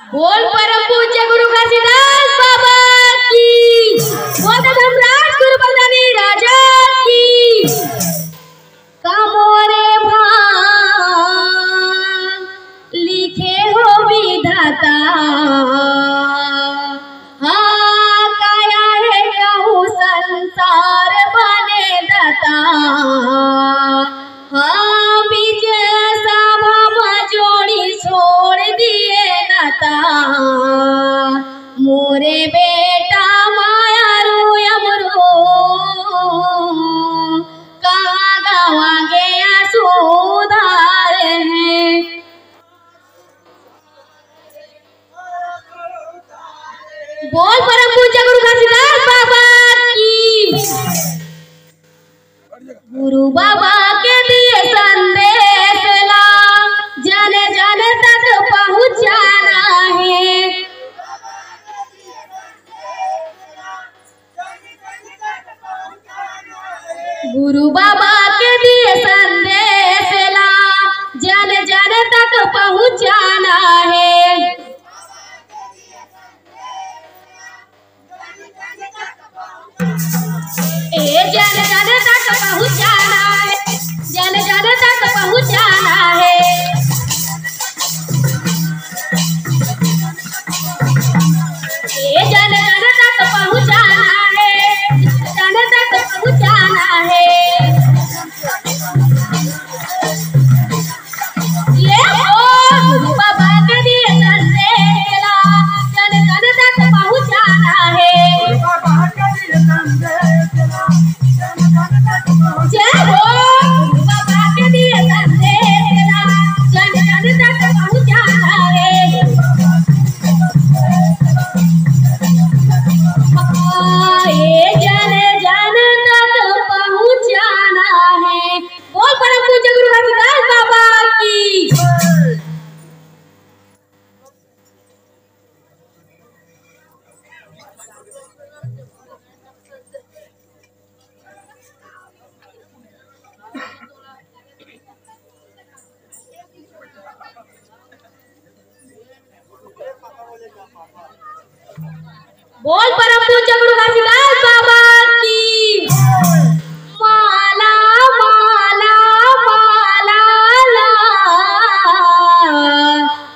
बोल परम पूज्य गुरु घासीदास बाबा की। बोल धर्मराज गुरु बलदानी राजा की। कामोरे भाग लिखे हो विधाता, हाँ काया है कहूँ संसार बने दाता। हाँ बीच सभा जोड़ी छोड़ दिए नाता, मोरे बेटा माया रो अमरो कहाँ गवा गया सुधार है। बोल परम पूज्य गुरु घासीदास बाबा की। गुरु बाबा के दिए संदेश ला जन जन तक पहुँचाना है। गुरु बाबा के दिए संदेश ला जन जन तक पहुँचाना है। ए जन जन तक पहुँचाना है, जन जन तक पहुँचाना है। ए जन जन तक पहुँचाना है, जन तक पहुँचाना है। ये गुरु बाबा के दिए संदेश ला जन जन तक पहुँचाना है। जय हो गुरु बाबा के दिए संदेश ला जन जन तक पहुँचाना है। ये जन जन तक पहुँचाना है। बोल परम पूज्य गुरु घासीदास बाबा की। बोल परम पूज्य गुरु घासीदास बाबा की। माला माला माला ला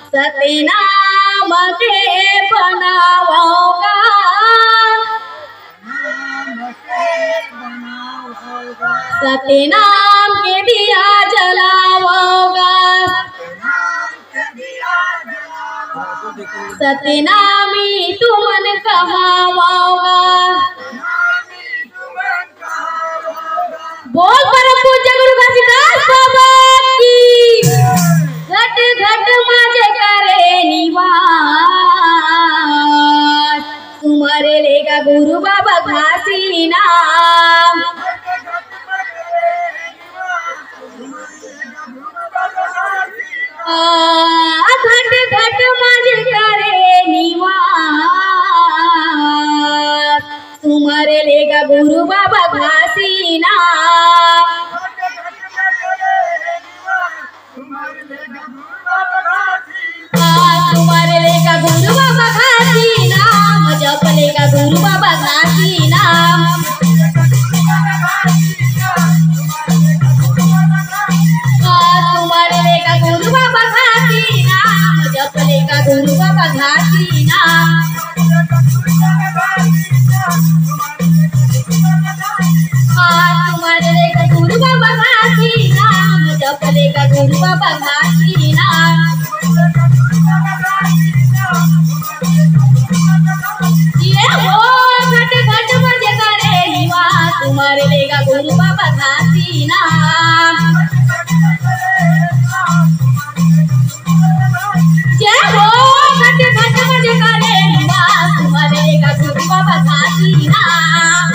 सतनाम के बनाओगा, सतनाम के दिया जलाओगा। सतनामी तुमन कहावाओगा। बोल परम पूज्य गुरु घासीदास बाबा की। घट घट माजे करे निवास, तुम्हारे लेगा गुरु बाबा घासी नाम। घट घट माजे करे निवास, तुम्हारे लेगा गुरु बाबा घासी नाम। तुम्हारे लेगा गुरु बाबा घासी नाम, जप लेगा गुरु बाबा घासी नाम। तुम्हारे लेगा गुरु बाबा घासी नाम, जप लेगा गुरु बाबा घासी नाम। तुम्हारे लेगा गुरु बाबा घासी नाम, जप लेगा गुरु बाबा घासी नाम। ये हो घट घट मजे करे निवास, तुम्हारे लेगा गुरु बाबा घासी नाम। जय हो घट घट मजे करे निवास, तुम्हारे लेगा गुरु बाबा घासी नाम।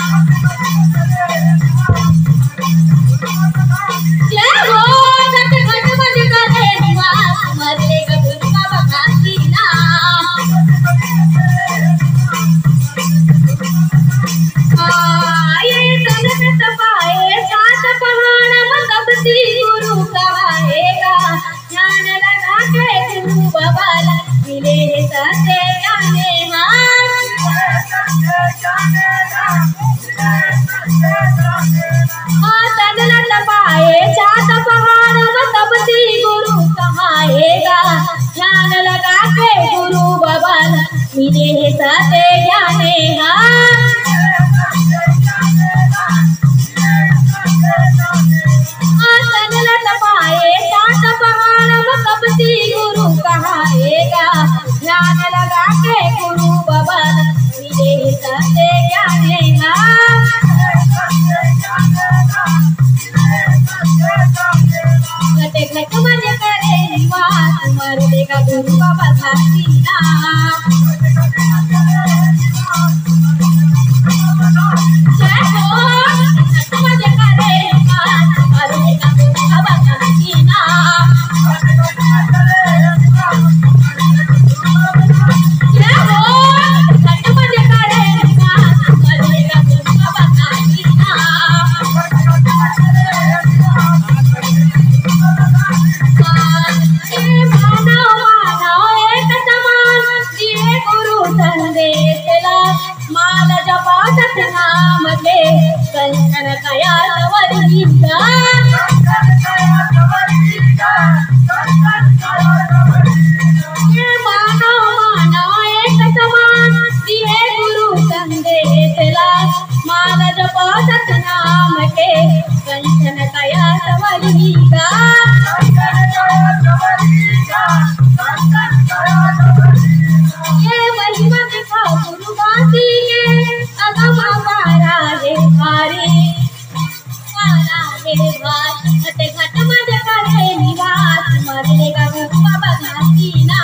जय हो घट घट मजे करे सत्य जाने तन न तपाए छात पहाड़ तपती गुरु कहाएगा ध्यान लगा के गुरु बबल मिले सत्य जाने गुरु कहाएगा ध्यान लगा के गुरु बबल मिले सत्य जानेगा घटे घट मज करे निवास मर देगा गुरु बबल हसीना जय हो घट मज करे निवास मर देगा गुरु बबल हसीना माल जपा सतनाम के कंचन कया सवरीगा ये मानो मानो एक समान दिए गुरु संदेश ला माल जपा सतनाम के कंचन कया सवरीगा ये महिमा दिखा गुरु गाती के अगम पारा रे भारी पारा रे भार घट घट मज करे निवास मर लेगा गुरु बाबा घासीना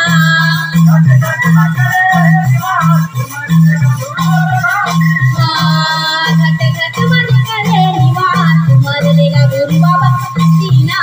घट घट मज करे निवास मर लेगा गुरु बाबा घासीना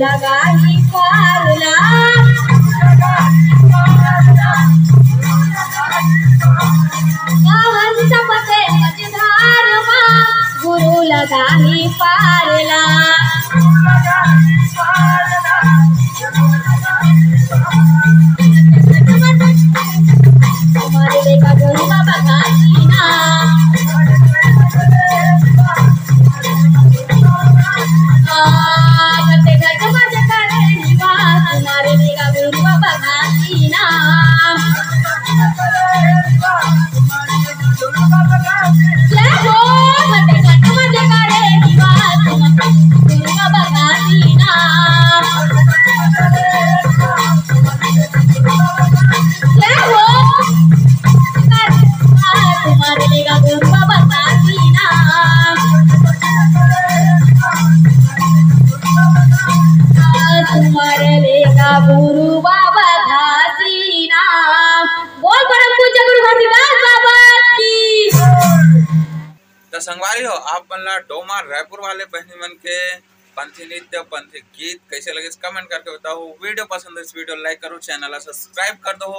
लगाई पारला लगाही पारला हमारे लेका गुरु बाबा घासीना घटे घट मज करे निवास हमारे लेका गुरु बाबा घासीना जय हो घटे घट मज करे निवास गुरु बाबा घासीना जय हो तुम्हारे लेगा गुरु बाबा घासीना तुम्हारे लेगा गुरु बाबा घासीना बोल परम पूज्य गुरु घासीदास बाबा की। तो संगवारी हो आप बनला डोमा रायपुर वाले बहनी मन के पंथी नृत्य पंथी गीत कैसे लगे कमेंट करके बताओ। वीडियो पसंद है इस वीडियो लाइक करो, चैनल सब्सक्राइब कर दो।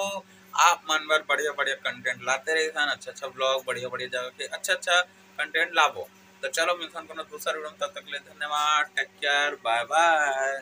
आप मन बार बढ़िया बढ़िया कंटेंट लाते रहे थे, अच्छा अच्छा ब्लॉग बढ़िया बढ़िया जगह के अच्छा अच्छा कंटेंट लाभो। तो चलो मिलता हूं दूसरा वीडियो में, तब तक के लिए धन्यवाद, टेक केयर, बाय बाय।